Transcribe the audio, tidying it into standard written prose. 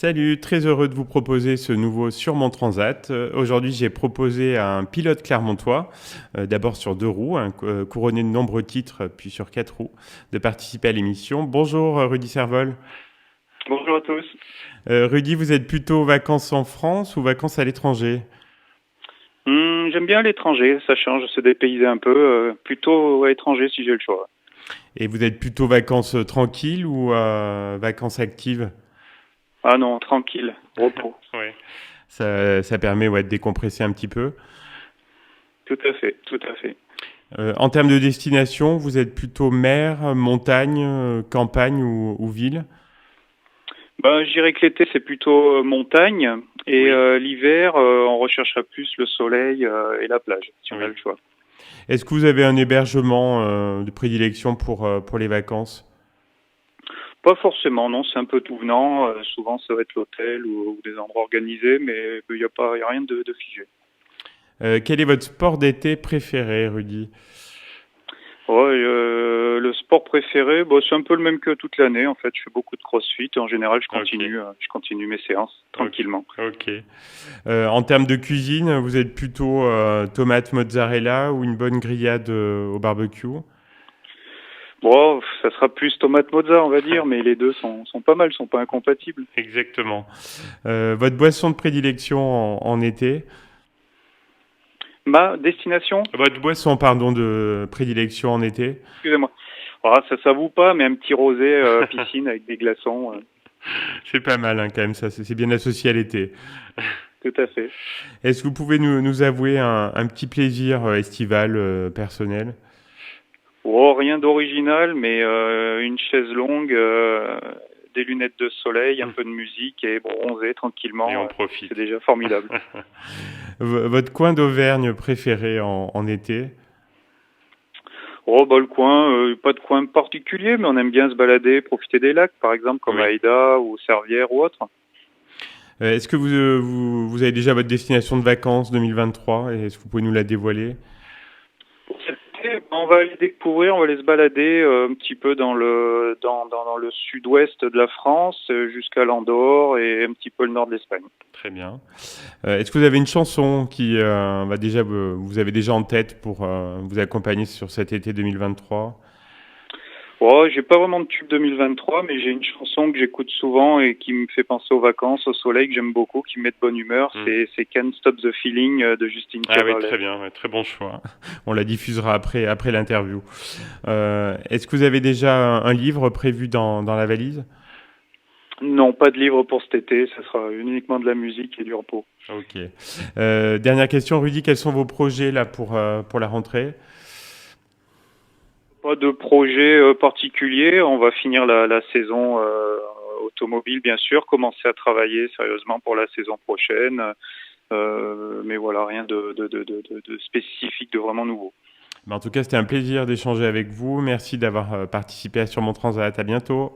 Salut, très heureux de vous proposer ce nouveau Sur mon Transat. Aujourd'hui, j'ai proposé à un pilote clermontois, d'abord sur 2 roues, couronné de nombreux titres, puis sur 4 roues, de participer à l'émission. Bonjour Rudy Servol. Bonjour à tous. Rudy, vous êtes plutôt vacances en France ou vacances à l'étranger? J'aime bien l'étranger, ça change, se dépayser un peu. Plutôt à l'étranger si j'ai le choix. Et vous êtes plutôt vacances tranquilles ou vacances actives? Ah non, tranquille, repos. Ouais. Ça permet de décompresser un petit peu. Tout à fait, tout à fait. En termes de destination, vous êtes plutôt mer, montagne, campagne ou ville? Ben, je dirais que l'été c'est plutôt montagne et Oui. l'hiver on recherchera plus le soleil et la plage si on a Oui. le choix. Est-ce que vous avez un hébergement de prédilection pour les vacances? Pas forcément, non, c'est un peu tout venant. Souvent ça va être l'hôtel ou des endroits organisés, mais il n'y a pas, y a rien de figé. Quel est votre sport d'été préféré, Rudy? Ouais, le sport préféré, bon, c'est un peu le même que toute l'année. En fait, je fais beaucoup de CrossFit et en général, Ok, je continue mes séances ok, tranquillement. ok. En termes de cuisine, vous êtes plutôt tomate mozzarella ou une bonne grillade au barbecue? Bon, ça sera plus tomate mozza, on va dire, mais les deux sont pas mal, sont pas incompatibles. Exactement. Votre boisson de prédilection en été? Ma destination, Votre boisson, pardon, de prédilection en été? excusez-moi. Ah, ça s'avoue pas, mais un petit rosé piscine avec des glaçons, C'est pas mal quand même, ça, c'est bien associé à l'été. tout à fait. Est-ce que vous pouvez nous avouer un petit plaisir estival personnel? Oh, rien d'original, mais une chaise longue, des lunettes de soleil, un peu de musique et bronzer Et tranquillement, on c'est profite. déjà formidable. Votre coin d'Auvergne préféré en été? Oh, bah, le coin, pas de coin particulier, mais on aime bien se balader, profiter des lacs, par exemple, comme Oui. Aïda ou Servières ou autre. Est-ce que vous avez déjà votre destination de vacances 2023 et est-ce que vous pouvez nous la dévoiler? Pour cet été, on va aller découvrir, on va aller se balader un petit peu dans le sud-ouest de la France, jusqu'à l'Andorre et un petit peu le nord de l'Espagne. Très bien. Est-ce que vous avez une chanson qui va déjà vous avez déjà en tête pour vous accompagner sur cet été 2023? Oh, j'ai pas vraiment de tube 2023, mais j'ai une chanson que j'écoute souvent et qui me fait penser aux vacances, au soleil, que j'aime beaucoup, qui me met de bonne humeur. Hmm. C'est Can't Stop the Feeling de Justine Ah oui, très Timberlake. bien, ouais, très bon choix. On la diffusera après l'interview. Est-ce que vous avez déjà un livre prévu dans la valise? Non, pas de livre pour cet été, ça sera uniquement de la musique et du repos. Ok. Dernière question, Rudy, quels sont vos projets là pour la rentrée? Pas de projet particulier. On va finir la saison automobile, bien sûr, commencer à travailler sérieusement pour la saison prochaine. Mais voilà, rien de spécifique, de vraiment nouveau. En tout cas, c'était un plaisir d'échanger avec vous. Merci d'avoir participé à Sur mon Transat. À bientôt.